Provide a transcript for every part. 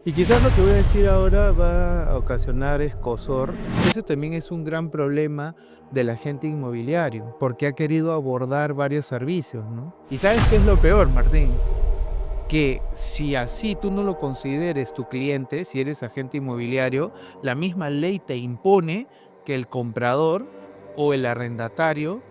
Y quizás lo que voy a decir ahora va a ocasionar escozor. Ese también es un gran problema del agente inmobiliario, porque ha querido abordar varios servicios, ¿no? ¿Y sabes qué es lo peor, Martín? Que si así tú no lo consideres tu cliente, si eres agente inmobiliario, la misma ley te impone que el comprador o el arrendatario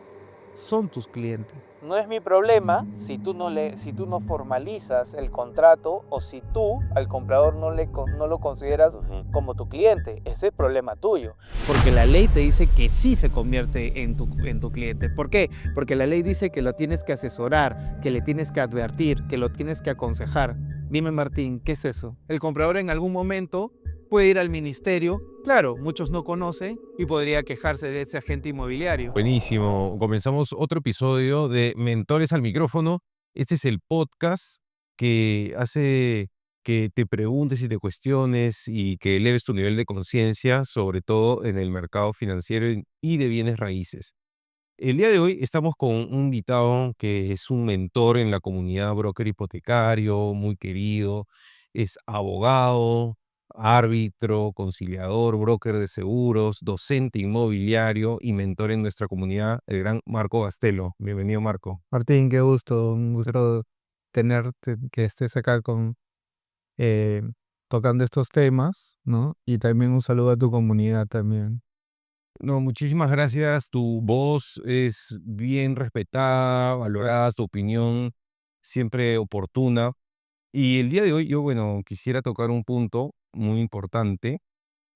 son tus clientes. No es mi problema si tú no formalizas el contrato o si tú al comprador no lo consideras como tu cliente. Ese es problema tuyo. Porque la ley te dice que sí se convierte en tu cliente. ¿Por qué? Porque la ley dice que lo tienes que asesorar, que le tienes que advertir, que lo tienes que aconsejar. Dime, Martín, ¿qué es eso? El comprador en algún momento puede ir al ministerio, claro, muchos no conocen y podría quejarse de ese agente inmobiliario. Buenísimo. Comenzamos otro episodio de Mentores al Micrófono. Este es el podcast que hace que te preguntes y te cuestiones y que eleves tu nivel de conciencia, sobre todo en el mercado financiero y de bienes raíces. El día de hoy estamos con un invitado que es un mentor en la comunidad broker hipotecario, muy querido, es abogado, árbitro, conciliador, broker de seguros, docente inmobiliario y mentor en nuestra comunidad, el gran Marco Gastelo. Bienvenido, Marco. Martín, qué gusto, un gusto tenerte, que estés acá eh, tocando estos temas, ¿no? Y también un saludo a tu comunidad también. No, muchísimas gracias. Tu voz es bien respetada, valorada, tu opinión siempre oportuna. Y el día de hoy yo, bueno, quisiera tocar un punto muy importante,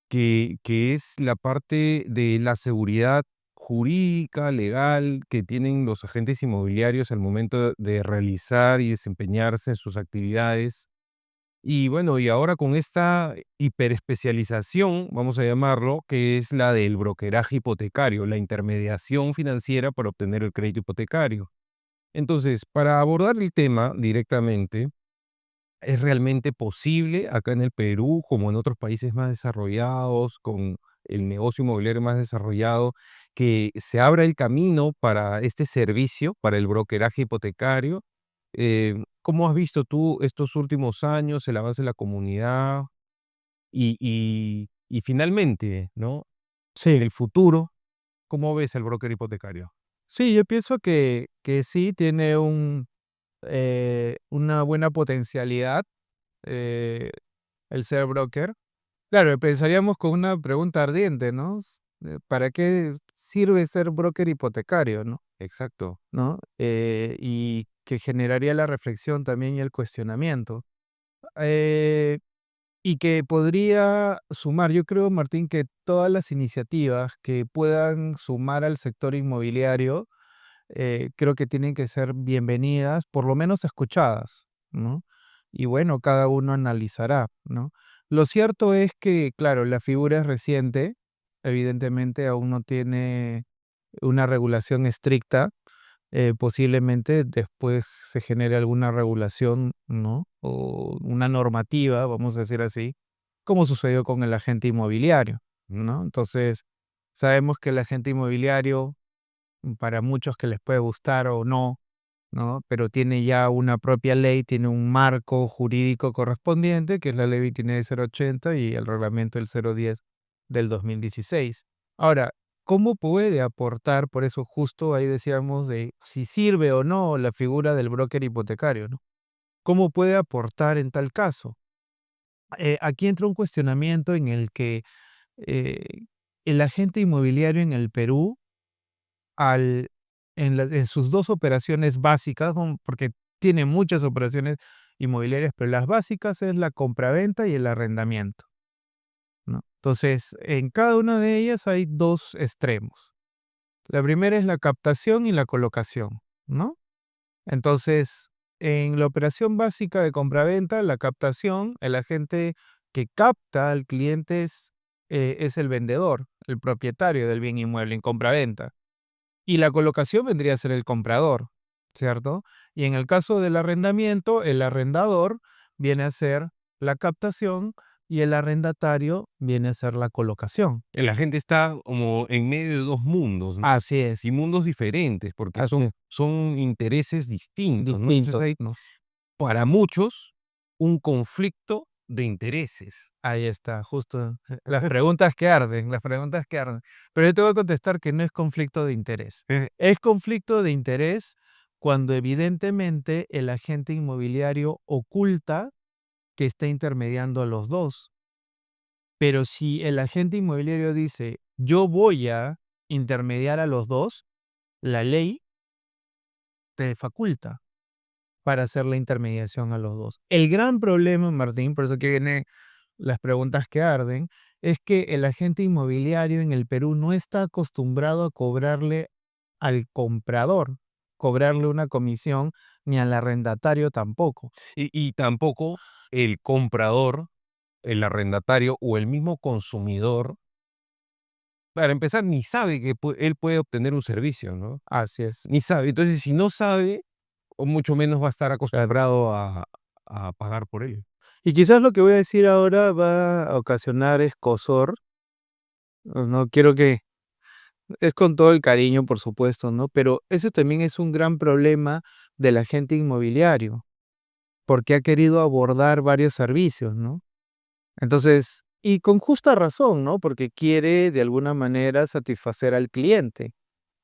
que es la parte de la seguridad jurídica, legal, que tienen los agentes inmobiliarios al momento de realizar y desempeñarse en sus actividades. Y bueno, y ahora con esta hiperespecialización, vamos a llamarlo, que es la del brokeraje hipotecario, la intermediación financiera para obtener el crédito hipotecario. Entonces, para abordar el tema directamente, ¿es realmente posible acá en el Perú, como en otros países más desarrollados, con el negocio inmobiliario más desarrollado, que se abra el camino para este servicio, para el brokeraje hipotecario? ¿Cómo has visto tú estos últimos años, el avance de la comunidad y finalmente, ¿no? En Sí, el futuro, ¿cómo ves el broker hipotecario? sí, yo pienso que sí tiene una buena potencialidad eh, el ser broker. Claro, pensaríamos con una pregunta ardiente, ¿no? ¿Para qué sirve ser broker hipotecario, no? Exacto. ¿No? Y que generaría la reflexión también y el cuestionamiento. Eh, y que podría sumar, yo creo, Martín, que todas las iniciativas que puedan sumar al sector inmobiliario, creo que tienen que ser bienvenidas, por lo menos escuchadas, ¿no? Y bueno, cada uno analizará, ¿no? Lo cierto es que, claro, la figura es reciente, evidentemente aún no tiene una regulación estricta, posiblemente después se genere alguna regulación, ¿no? O una normativa, vamos a decir así, como sucedió con el agente inmobiliario, ¿no? Entonces, sabemos que el agente inmobiliario, para muchos que les puede gustar o no, ¿no? Pero tiene ya una propia ley, tiene un marco jurídico correspondiente, que es la ley 29.080 y el reglamento del 010 del 2016. Ahora, ¿cómo puede aportar? Por eso justo ahí decíamos de si sirve o no la figura del broker hipotecario, ¿no? ¿Cómo puede aportar en tal caso? Aquí entra un cuestionamiento en el que eh, el agente inmobiliario en el Perú al en sus 2 operaciones básicas, porque tiene muchas operaciones inmobiliarias, pero las básicas es la compraventa y el arrendamiento, ¿no? Entonces, en cada una de ellas hay 2 extremos. La primera es la captación y la colocación, ¿no? Entonces, en la operación básica de compraventa, la captación, el agente que capta al cliente es el vendedor, el propietario del bien inmueble en compraventa. Y la colocación vendría a ser el comprador, ¿cierto? Y en el caso del arrendamiento, el arrendador viene a ser la captación y el arrendatario viene a ser la colocación. La gente está como en medio de dos mundos, ¿no? Así Y es, mundos diferentes, porque así es, son intereses distintos, ¿no? Entonces distinto, hay, ¿no? para muchos, un conflicto de intereses. Ahí está, justo. Las preguntas que arden, las preguntas que arden. Pero yo te voy a contestar que no es conflicto de interés. Eh, Es conflicto de interés cuando evidentemente el agente inmobiliario oculta que está intermediando a los dos. Pero si el agente inmobiliario dice, yo voy a intermediar a los dos, la ley te faculta para hacer la intermediación a los dos. El gran problema, Martín, por eso que vienen las preguntas que arden, es que el agente inmobiliario en el Perú no está acostumbrado a cobrarle al comprador, cobrarle una comisión, ni al arrendatario tampoco. y tampoco el comprador, el arrendatario o el mismo consumidor, para empezar, ni sabe que él puede obtener un servicio, ¿no? Así es. Ni sabe. Entonces, si no sabe, o mucho menos va a estar Claro. acostumbrado a pagar por él. Y quizás lo que voy a decir ahora va a ocasionar escozor. No quiero que es con todo el cariño, por supuesto, ¿no? Pero ese también es un gran problema del agente inmobiliario, porque ha querido abordar varios servicios, ¿no? Entonces, y con justa razón, ¿no? Porque quiere de alguna manera satisfacer al cliente,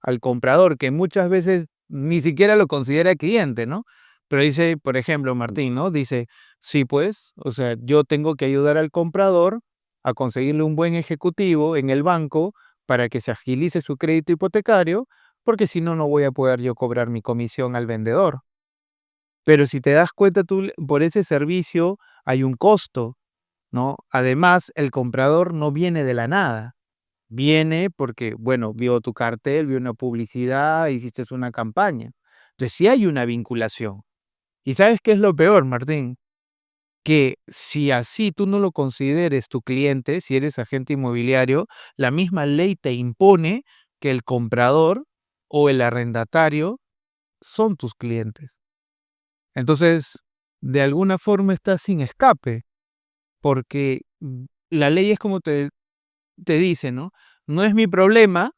al comprador, que muchas veces ni siquiera lo considera cliente, ¿no? Pero dice, por ejemplo, Martín, ¿no? Dice, sí, pues, o sea, yo tengo que ayudar al comprador a conseguirle un buen ejecutivo en el banco para que se agilice su crédito hipotecario, porque si no, no voy a poder yo cobrar mi comisión al vendedor. Pero si te das cuenta tú, por ese servicio hay un costo, ¿no? Además, el comprador no viene de la nada. Viene porque, bueno, vio tu cartel, vio una publicidad, hiciste una campaña. Entonces, sí hay una vinculación. ¿Y sabes qué es lo peor, Martín? Que si así tú no lo consideres tu cliente, si eres agente inmobiliario, la misma ley te impone que el comprador o el arrendatario son tus clientes. Entonces, de alguna forma estás sin escape, porque la ley es como te dice, ¿no? No es mi problema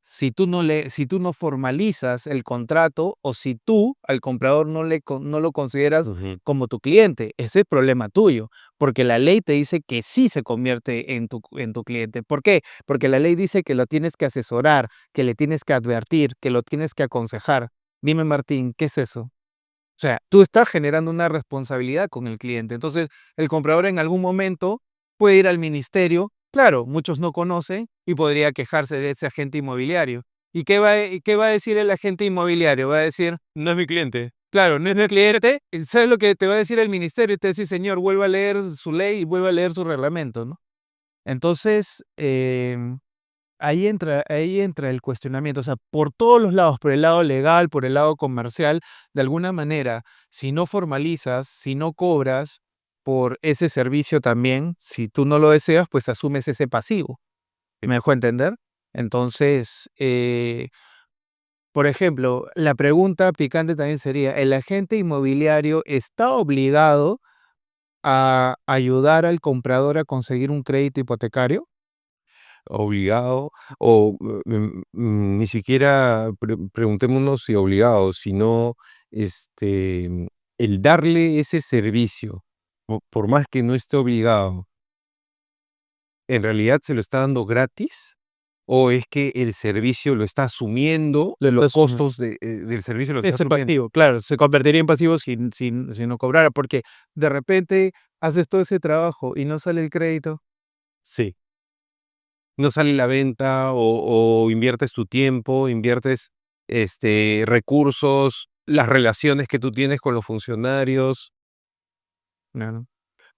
si tú no formalizas el contrato o si tú al comprador no lo consideras Ujú. como tu cliente. Ese es problema tuyo, porque la ley te dice que sí se convierte en tu cliente. ¿Por qué? Porque la ley dice que lo tienes que asesorar, que le tienes que advertir, que lo tienes que aconsejar. Dime, Martín, ¿qué es eso? O sea, tú estás generando una responsabilidad con el cliente. Entonces, el comprador en algún momento puede ir al ministerio. Claro, muchos no conocen y podría quejarse de ese agente inmobiliario. ¿Y qué va a decir el agente inmobiliario? Va a decir, No es mi cliente. claro, no es mi cliente. ¿Sabes lo que te va a decir el ministerio? Te va a decir, señor, vuelva a leer su ley y vuelva a leer su reglamento, ¿no? Entonces, ahí entra el cuestionamiento, o sea, por todos los lados, por el lado legal, por el lado comercial, de alguna manera, si no formalizas, si no cobras por ese servicio también, si tú no lo deseas, pues asumes ese pasivo. ¿Me dejó entender? Entonces, por ejemplo, la pregunta picante también sería, ¿el agente inmobiliario está obligado a ayudar al comprador a conseguir un crédito hipotecario? Obligado, o ni siquiera preguntémonos si obligado, sino el darle ese servicio, por más que no esté obligado, ¿en realidad se lo está dando gratis? ¿O es que el servicio lo está asumiendo, los costos del servicio lo está Ese asumiendo? pasivo, claro, se convertiría en pasivo si no cobrara, porque de repente haces todo ese trabajo y no sale el crédito. Sí. No sale la venta o inviertes tu tiempo, inviertes recursos, las relaciones que tú tienes con los funcionarios. Claro.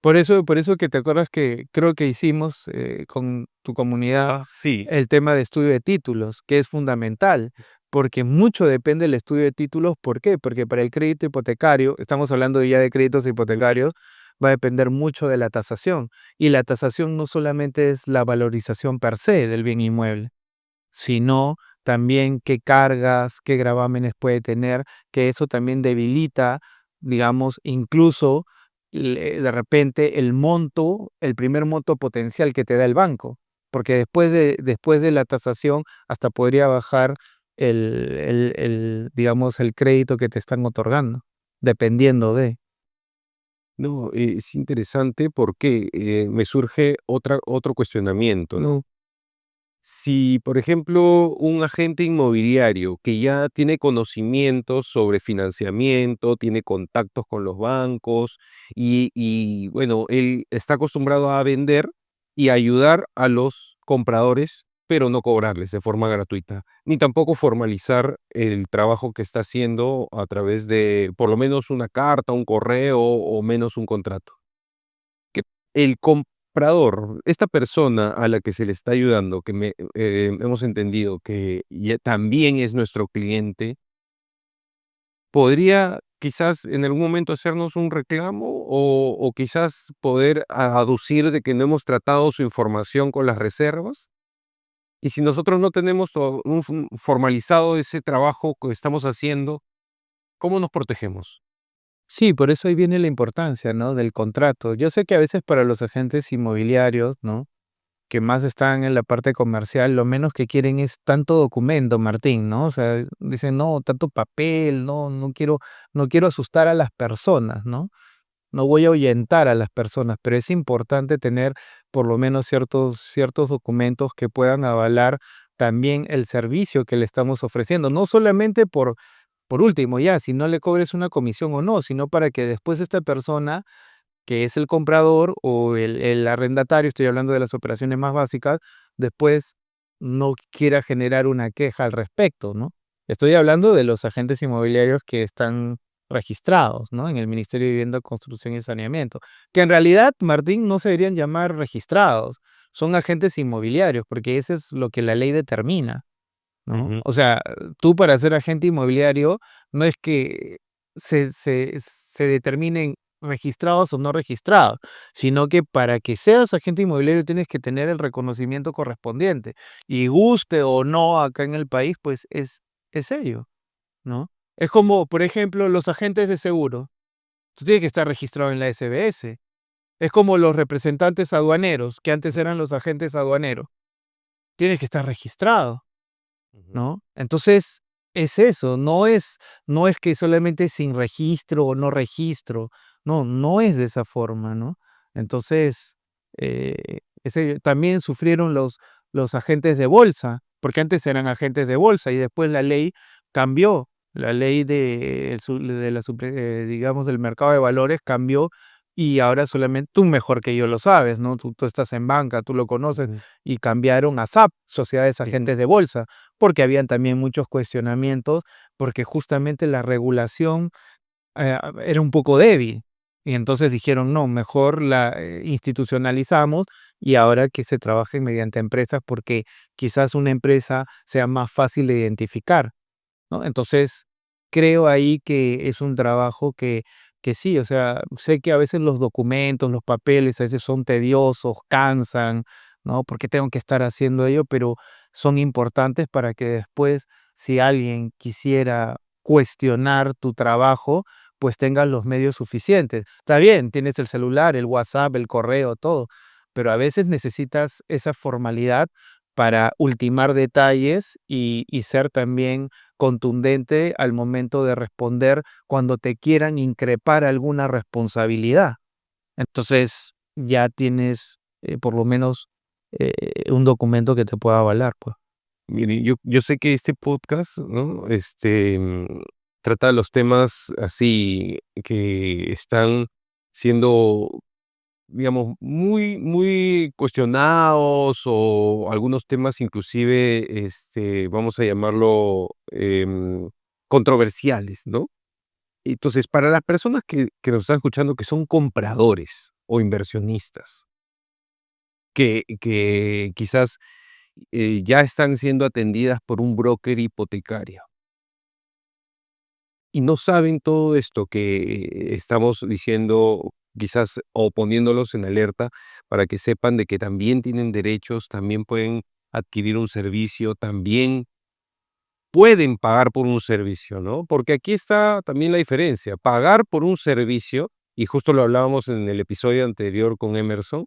Por eso que te acuerdas que creo que hicimos con tu comunidad Sí, el tema de estudio de títulos, que es fundamental, porque mucho depende del estudio de títulos. ¿Por qué? Porque para el crédito hipotecario, estamos hablando ya de créditos hipotecarios, va a depender mucho de la tasación. Y la tasación no solamente es la valorización per se del bien inmueble, sino también qué cargas, qué gravámenes puede tener, que eso también debilita, digamos, incluso de repente el monto, el primer monto potencial que te da el banco, porque después de la tasación hasta podría bajar digamos, el crédito que te están otorgando, dependiendo de. No, es interesante porque me surge otro cuestionamiento, ¿no? Si, por ejemplo, un agente inmobiliario que ya tiene conocimientos sobre financiamiento, tiene contactos con los bancos bueno, él está acostumbrado a vender y ayudar a los compradores, pero no cobrarles de forma gratuita, ni tampoco formalizar el trabajo que está haciendo a través de por lo menos una carta, un correo o menos un contrato. Que el comprador, esta persona a la que se le está ayudando, hemos entendido que ya también es nuestro cliente, ¿podría quizás en algún momento hacernos un reclamo o quizás poder aducir de que no hemos tratado su información con las reservas? Y si nosotros no tenemos formalizado ese trabajo que estamos haciendo, ¿cómo nos protegemos? Sí, por eso ahí viene la importancia, ¿no?, del contrato. Yo sé que a veces para los agentes inmobiliarios, ¿no?, que más están en la parte comercial, lo menos que quieren es tanto documento, Martín, ¿no? O sea, dicen: "No, tanto papel, no quiero asustar a las personas, ¿no? No voy a ahuyentar a las personas", pero es importante tener por lo menos ciertos documentos que puedan avalar también el servicio que le estamos ofreciendo, no solamente por último, ya, si no le cobres una comisión o no, sino para que después esta persona que es el comprador o el arrendatario, estoy hablando de las operaciones más básicas, después no quiera generar una queja al respecto, ¿no? Estoy hablando de los agentes inmobiliarios que están registrados, ¿no?, en el Ministerio de Vivienda, Construcción y Saneamiento, que en realidad, Martín, no se deberían llamar registrados, son agentes inmobiliarios, porque eso es lo que la ley determina, ¿no? Ujú, O sea, tú para ser agente inmobiliario no es que se determinen registrados o no registrados, sino que para que seas agente inmobiliario tienes que tener el reconocimiento correspondiente. Y guste o no acá en el país, pues es ello, ¿no? Es como, por ejemplo, los agentes de seguro. Tú tienes que estar registrado en la SBS. Es como los representantes aduaneros, que antes eran los agentes aduaneros. Tienes que estar registrado. ujú. ¿No? Entonces, es eso, no es que solamente sin registro o no registro, no es de esa forma, ¿no? Entonces, ese también sufrieron los agentes de bolsa, porque antes eran agentes de bolsa y después la ley cambió, la ley de la digamos, del mercado de valores cambió y ahora solamente tú mejor que yo lo sabes, ¿no? Tú estás en banca, tú lo conoces, Ujú, y cambiaron a SAP, Sociedades ujú, Agentes de Bolsa, porque habían también muchos cuestionamientos, porque justamente la regulación era un poco débil. Y entonces dijeron, no, mejor la institucionalizamos y ahora que se trabajen mediante empresas porque quizás una empresa sea más fácil de identificar, ¿no? Entonces, creo ahí que es un trabajo que sí, o sea, sé que a veces los documentos, los papeles a veces son tediosos, cansan, ¿no? Porque tengo que estar haciendo ello, pero son importantes para que después, si alguien quisiera cuestionar tu trabajo, pues tengas los medios suficientes. Está bien, tienes el celular, el WhatsApp, el correo, todo, pero a veces necesitas esa formalidad para ultimar detalles y ser también contundente al momento de responder cuando te quieran increpar alguna responsabilidad. Entonces, ya tienes, por lo menos, un documento que te pueda avalar, pues. Mire, yo sé que este podcast, ¿no? Trata los temas así que están siendo, digamos, muy cuestionados o algunos temas inclusive, vamos a llamarlo, controversiales, ¿no? Entonces, para las personas que nos están escuchando, que son compradores o inversionistas, que quizás ya están siendo atendidas por un broker hipotecario y no saben todo esto que estamos diciendo, quizás o poniéndolos en alerta para que sepan de que también tienen derechos, también pueden adquirir un servicio, también pueden pagar por un servicio, ¿no? Porque aquí está también la diferencia, pagar por un servicio, y justo lo hablábamos en el episodio anterior con Emerson,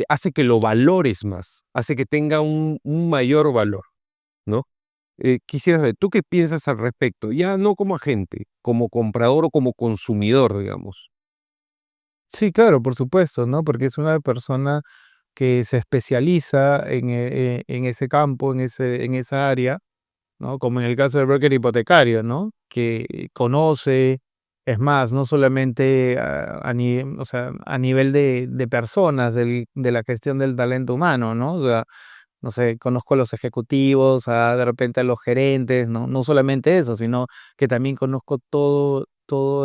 hace que lo valores más, hace que tenga un mayor valor, ¿no? Quisiera saber, ¿tú qué piensas al respecto? Ya no como agente, como comprador o como consumidor, digamos. Sí, claro, por supuesto, ¿no? Porque es una persona que se especializa en ese campo, en esa área, ¿no? Como en el caso del broker hipotecario, ¿no? Que conoce, es más, no solamente o sea, a nivel de personas, de la gestión del talento humano, ¿no? O sea, no sé, conozco a los ejecutivos, de repente a los gerentes, ¿no? No solamente eso, sino que también conozco todo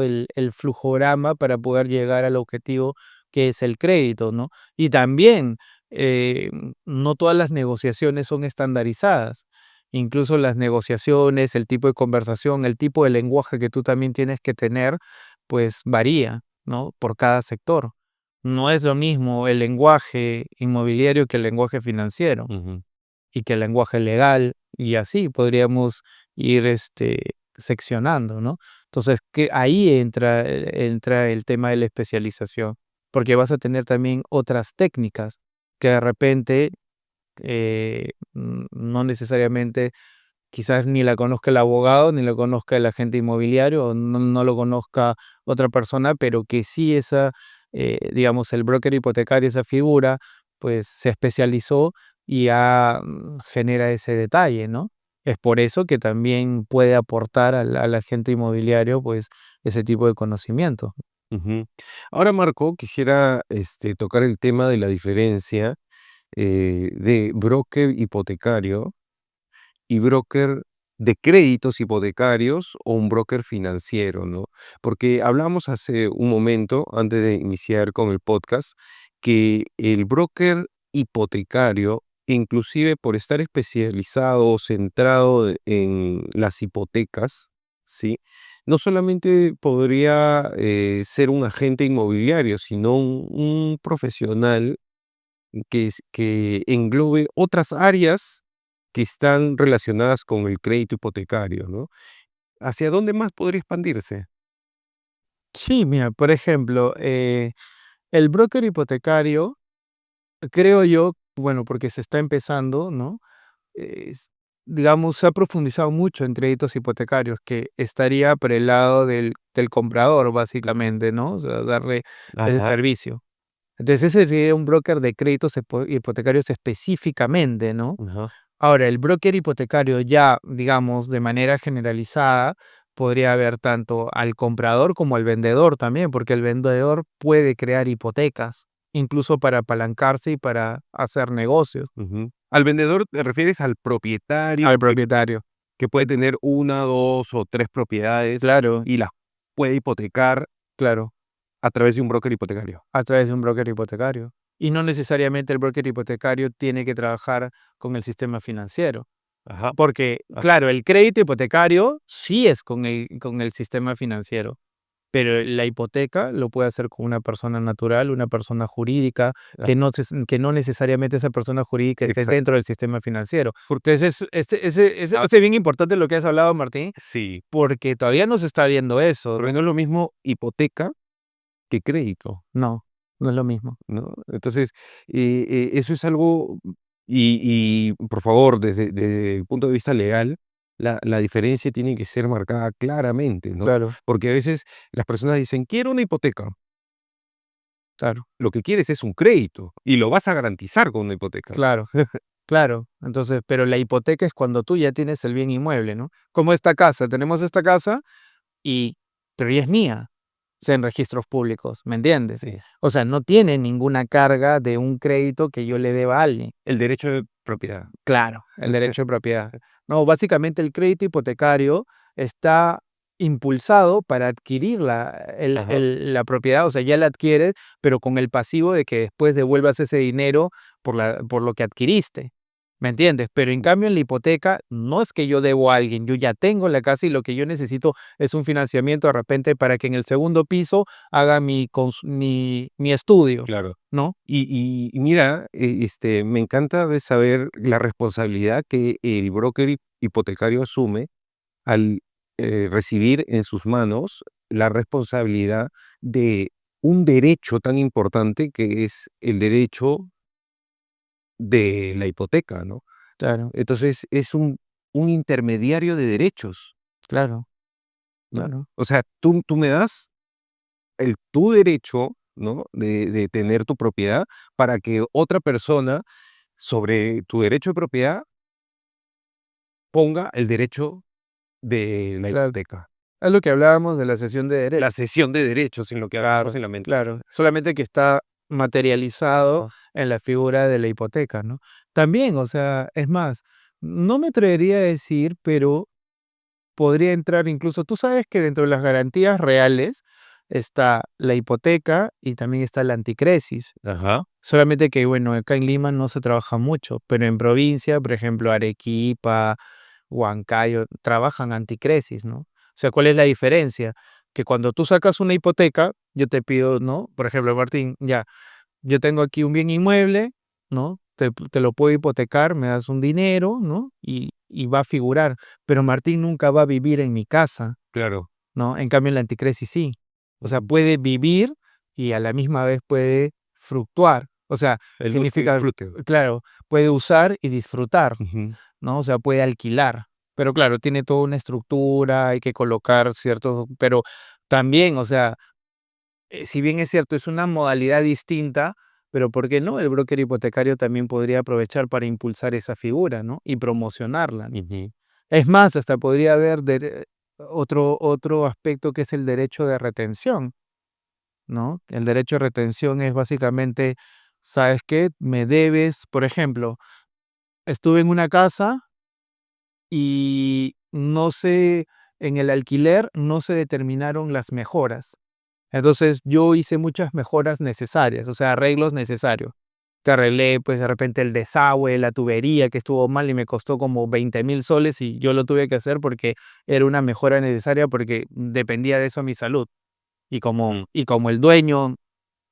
el flujograma para poder llegar al objetivo que es el crédito, ¿no? Y también no todas las negociaciones son estandarizadas. Incluso las negociaciones, el tipo de conversación, el tipo de lenguaje que tú también tienes que tener, pues varía, ¿no? Por cada sector. No es lo mismo el lenguaje inmobiliario que el lenguaje financiero Ujú, y que el lenguaje legal, y así podríamos ir seccionando, ¿no? Entonces, que ahí entra el tema de la especialización, porque vas a tener también otras técnicas que de repente no necesariamente quizás ni la conozca el abogado, ni lo conozca el agente inmobiliario, o no lo conozca otra persona, pero que sí digamos, el broker hipotecario, esa figura, pues se especializó y genera ese detalle, ¿no? Es por eso que también puede aportar al agente inmobiliario, pues, ese tipo de conocimiento. ujú. Ahora, Marco, quisiera tocar el tema de la diferencia de broker hipotecario y broker de créditos hipotecarios o un broker financiero, ¿no? Porque hablamos hace un momento, antes de iniciar con el podcast, que el broker hipotecario, inclusive por estar especializado o centrado en las hipotecas, ¿sí? No solamente podría ser un agente inmobiliario, sino un profesional que englobe otras áreas que están relacionadas con el crédito hipotecario, ¿no? ¿Hacia dónde más podría expandirse? Sí, mira, por ejemplo, el broker hipotecario, creo yo, bueno, porque se está empezando, ¿no? Es, digamos, se ha profundizado mucho en créditos hipotecarios, que estaría por el lado del comprador, básicamente, ¿no? O sea, darle ese Ajá, servicio. Entonces, ese sería un broker de créditos hipotecarios específicamente, ¿no? ajá, Ahora, el broker hipotecario ya, digamos, de manera generalizada, podría haber tanto al comprador como al vendedor también, porque el vendedor puede crear hipotecas, incluso para apalancarse y para hacer negocios. ujú. ¿Al vendedor te refieres al propietario Al propietario, que puede tener una, 2 o 3 propiedades claro, y las puede hipotecar claro, a través de un broker hipotecario? a través de un broker hipotecario. Y no necesariamente el broker hipotecario tiene que trabajar con el sistema financiero, Ajá, porque, ah, claro, el crédito hipotecario sí es con el sistema financiero. Pero la hipoteca lo puede hacer con una persona natural, una persona jurídica, ah, que no necesariamente esa persona jurídica esté exacto. dentro del sistema financiero. Por Entonces, es bien importante lo que has hablado, Martín, sí, porque todavía no se está viendo eso, porque ¿no? no es lo mismo hipoteca que crédito. No, no es lo mismo. ¿No? Entonces, eso es algo, y por favor, desde el punto de vista legal, la diferencia tiene que ser marcada claramente, ¿no? Claro, Porque a veces las personas dicen, quiero una hipoteca. claro, Lo que quieres es un crédito y lo vas a garantizar con una hipoteca. claro, claro. Entonces, pero la hipoteca es cuando tú ya tienes el bien inmueble, ¿no? Como esta casa, tenemos esta casa y pero ya es mía, o sea, en registros públicos, ¿me entiendes? Sí. O sea, no tiene ninguna carga de un crédito que yo le deba a alguien. El derecho de propiedad. Claro, el derecho de propiedad. No, básicamente el crédito hipotecario está impulsado para adquirir Ajá. la propiedad, o sea, ya la adquieres, pero con el pasivo de que después devuelvas ese dinero por lo que adquiriste. ¿Me entiendes? Pero en cambio en la hipoteca no es que yo debo a alguien, yo ya tengo la casa y lo que yo necesito es un financiamiento de repente para que en el segundo piso haga mi estudio, Claro. ¿no? Y mira, me encanta de saber la responsabilidad que el broker hipotecario asume al recibir en sus manos la responsabilidad de un derecho tan importante que es el derecho de la hipoteca, ¿no? Claro, Entonces es un intermediario de derechos, claro, ¿no? claro. O sea, tú me das tu derecho, ¿no? De tener tu propiedad para que otra persona sobre tu derecho de propiedad ponga el derecho de la Claro. hipoteca. Es lo que hablábamos de la cesión de derechos. La cesión de derechos en lo que hablamos Claro, en la mente. claro. Solamente que está materializado Ah, en la figura de la hipoteca, ¿no? También, o sea, es más, no me atrevería a decir, pero podría entrar incluso, tú sabes que dentro de las garantías reales está la hipoteca y también está la anticresis. ajá, Solamente que, bueno, acá en Lima no se trabaja mucho, pero en provincia, por ejemplo, Arequipa, Huancayo, trabajan anticresis, ¿no? O sea, ¿cuál es la diferencia? Que cuando tú sacas una hipoteca, yo te pido, ¿no? Por ejemplo, Martín, ya, yo tengo aquí un bien inmueble, ¿no? Te lo puedo hipotecar, me das un dinero, ¿no? Y va a figurar, pero Martín nunca va a vivir en mi casa, claro. ¿no? En cambio, en la anticresis sí. O sea, Ujú. puede vivir y a la misma vez puede fructuar. O sea, El uso y significa, disfrute. claro, puede usar y disfrutar, Ujú, ¿no? O sea, puede alquilar. Pero claro, tiene toda una estructura, hay que colocar ciertos, pero también, o sea, si bien es cierto, es una modalidad distinta, pero ¿por qué no? El broker hipotecario también podría aprovechar para impulsar esa figura, ¿no? Y promocionarla, ¿no? ujú, Es más, hasta podría haber otro aspecto que es el derecho de retención, ¿no? El derecho de retención es básicamente, ¿sabes qué? Me debes, por ejemplo, estuve en una casa y no se, en el alquiler no se determinaron las mejoras. Entonces yo hice muchas mejoras necesarias, o sea, arreglos necesarios. Te arreglé, pues de repente el desagüe, la tubería que estuvo mal y me costó como 20.000 soles y yo lo tuve que hacer porque era una mejora necesaria porque dependía de eso mi salud. ujú. Y como el dueño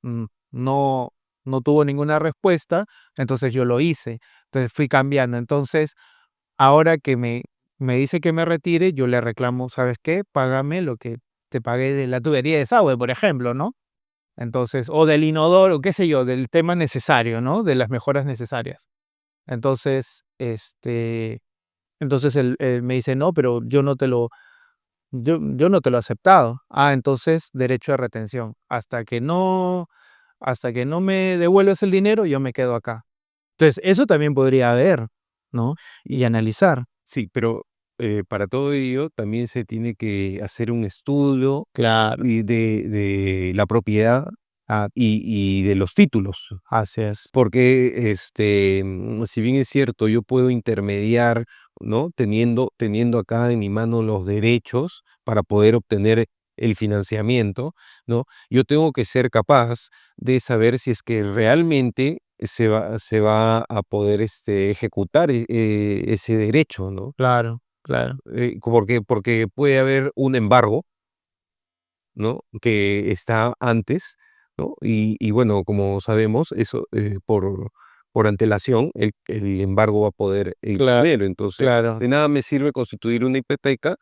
no, no tuvo ninguna respuesta, entonces yo lo hice. Entonces fui cambiando. Entonces, ahora que me dice que me retire, yo le reclamo, ¿sabes qué? Págame lo que te pagué de la tubería de desagüe, por ejemplo, ¿no? Entonces, o del inodoro, qué sé yo, del tema necesario, ¿no? De las mejoras necesarias. Entonces, entonces él me dice, no, pero yo no te lo he aceptado. Ah, entonces, derecho de retención. Hasta que no me devuelves el dinero, yo me quedo acá. Entonces, eso también podría haber, ¿no? Y analizar. Sí, pero para todo ello también se tiene que hacer un estudio Claro, de la propiedad y de los títulos. así es. Porque, si bien es cierto, yo puedo intermediar, ¿no? Teniendo acá en mi mano los derechos para poder obtener el financiamiento, ¿no? Yo tengo que ser capaz de saber si es que realmente se va a poder, ejecutar, ese derecho, ¿no? Claro, claro. Porque puede haber un embargo, ¿no? Que está antes, ¿no? Y bueno, como sabemos, eso, por antelación, el embargo va a poder ir Claro, primero. Entonces, claro. de nada me sirve constituir una hipoteca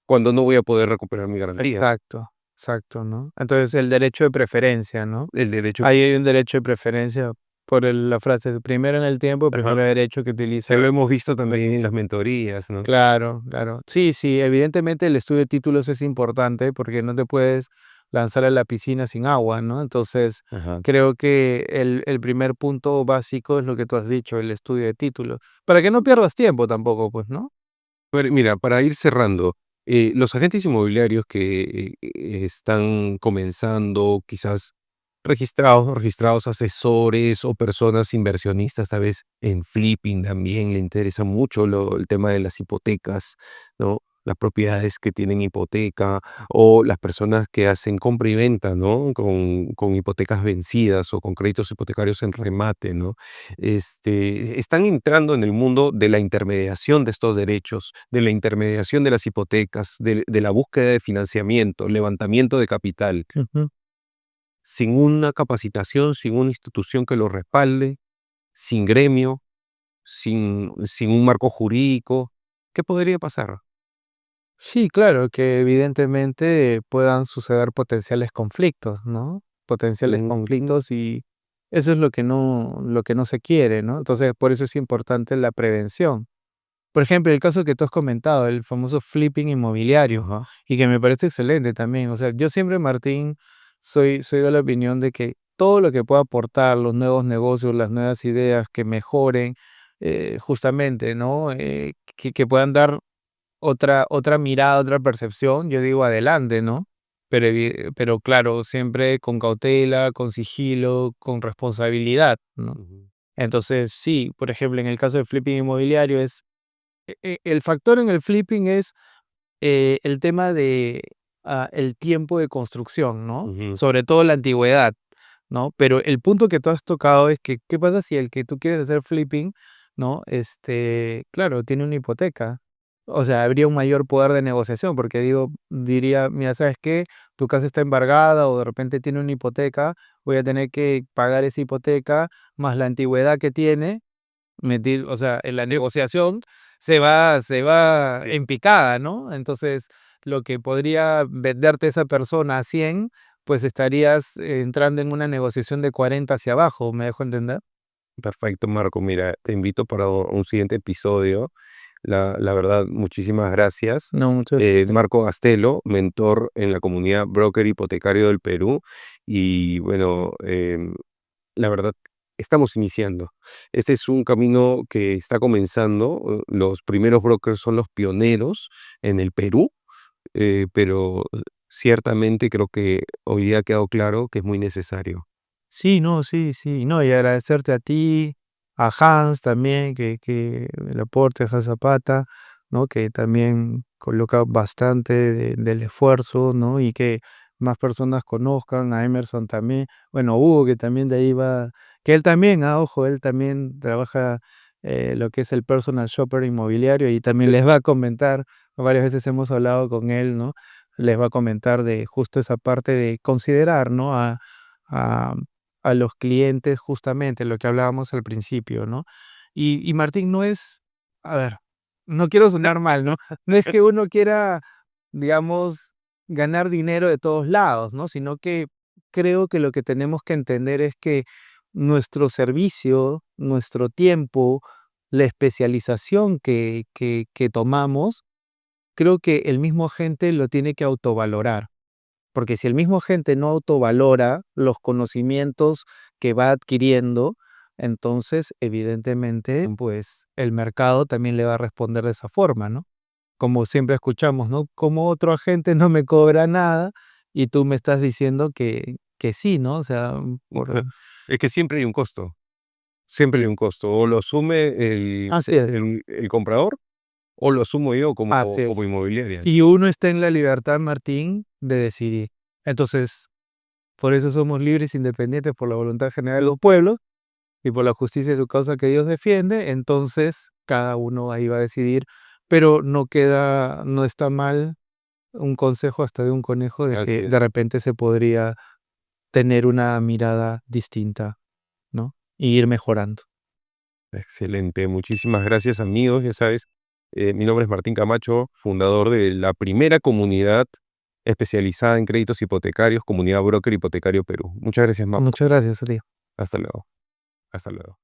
cuando no voy a poder recuperar mi garantía, Exacto, exacto, ¿no? Entonces, el derecho de preferencia, ¿no? el derecho. Ahí hay un derecho de preferencia por la frase, primero en el tiempo, Ajá. primero derecho que Que utiliza. lo hemos visto también en Registro. las mentorías, ¿no? Claro, claro. Sí, sí, evidentemente el estudio de títulos es importante porque no te puedes lanzar a la piscina sin agua, ¿no? Entonces, Ajá. creo que el primer punto básico es lo que tú has dicho, el estudio de títulos, para que no pierdas tiempo tampoco, pues, ¿no? Pero mira, para ir cerrando, los agentes inmobiliarios que están comenzando, quizás registrados asesores o personas inversionistas, tal vez en flipping también le interesa mucho el tema de las hipotecas, ¿no? Las propiedades que tienen hipoteca o las personas que hacen compra y venta, ¿no? Con hipotecas vencidas o con créditos hipotecarios en remate, ¿no? Están entrando en el mundo de la intermediación de estos derechos, de la intermediación de las hipotecas, de la búsqueda de financiamiento, levantamiento de capital, Ujú. sin una capacitación, sin una institución que lo respalde, sin gremio, sin un marco jurídico. ¿Qué podría pasar? Sí, claro, que evidentemente puedan suceder potenciales conflictos, ¿no? Potenciales Ujú. conflictos y eso es lo que no se quiere, ¿no? Entonces, por eso es importante la prevención. Por ejemplo, el caso que tú has comentado, el famoso flipping inmobiliario, Ajá. y que me parece excelente también. O sea, yo siempre, Martín, soy de la opinión de que todo lo que pueda aportar, los nuevos negocios, las nuevas ideas que mejoren, justamente, ¿no? Que puedan dar otra mirada, otra percepción, yo digo adelante, ¿no? Pero claro, siempre con cautela, con sigilo, con responsabilidad, ¿no? Ujú, Entonces, sí, por ejemplo, en el caso del flipping inmobiliario el factor en el flipping es el tema de el tiempo de construcción, ¿no? ujú. Sobre todo la antigüedad, ¿no? Pero el punto que tú has tocado es que, ¿qué pasa si el que tú quieres hacer flipping, ¿no? Claro, tiene una hipoteca. O sea, habría un mayor poder de negociación, porque diría, mira, ¿sabes qué? Tu casa está embargada o de repente tiene una hipoteca, voy a tener que pagar esa hipoteca más la antigüedad que tiene o sea, en la negociación se va Sí. en picada, ¿no? Entonces, lo que podría venderte esa persona a 100, pues estarías entrando en una negociación de 40 hacia abajo, ¿me dejo entender? Perfecto, Marco. Mira, te invito para un siguiente episodio. La verdad, muchísimas gracias. No, mucho éxito. Marco Gastelo, mentor en la comunidad broker hipotecario del Perú. Y bueno, la verdad, estamos iniciando. Este es un camino que está comenzando. Los primeros brokers son los pioneros en el Perú, pero ciertamente creo que hoy día ha quedado claro que es muy necesario. Sí, no, sí, sí, no, y agradecerte a ti, a Hans también, que el aporte, Hans Zapata, ¿no? Que también coloca bastante del esfuerzo, ¿no? Y que más personas conozcan, a Emerson también, bueno, Hugo, que también de ahí va, que él también, ojo, él también trabaja lo que es el personal shopper inmobiliario y también les va a comentar, varias veces hemos hablado con él, ¿no? Les va a comentar de justo esa parte de considerar, ¿no? A a los clientes, justamente lo que hablábamos al principio, ¿no? Y Martín, no es, a ver, no quiero sonar mal, ¿no? No es que uno quiera, digamos, ganar dinero de todos lados, ¿no? Sino que creo que lo que tenemos que entender es que nuestro servicio, nuestro tiempo, la especialización que tomamos, creo que el mismo agente lo tiene que autovalorar. Porque si el mismo agente no autovalora los conocimientos que va adquiriendo, entonces, evidentemente, pues el mercado también le va a responder de esa forma, ¿no? Como siempre escuchamos, ¿no? Como otro agente no me cobra nada y tú me estás diciendo que sí, ¿no? O sea, Es que siempre hay un costo. Siempre hay un costo. O lo asume el, así es, el comprador o lo asumo yo como, así es. como inmobiliaria. Y uno está en la libertad, Martín, de decidir. Entonces, por eso somos libres e independientes por la voluntad general de los pueblos y por la justicia de su causa que Dios defiende, entonces cada uno ahí va a decidir, pero no está mal un consejo hasta de un conejo de Así que es. de repente se podría tener una mirada distinta, ¿no? Y ir mejorando. Excelente. Muchísimas gracias, amigos. Ya sabes, mi nombre es Martín Camacho, fundador de la primera comunidad especializada en créditos hipotecarios, Comunidad Broker Hipotecario Perú. Muchas gracias, Marco. Muchas gracias, a ti. Hasta luego. Hasta luego.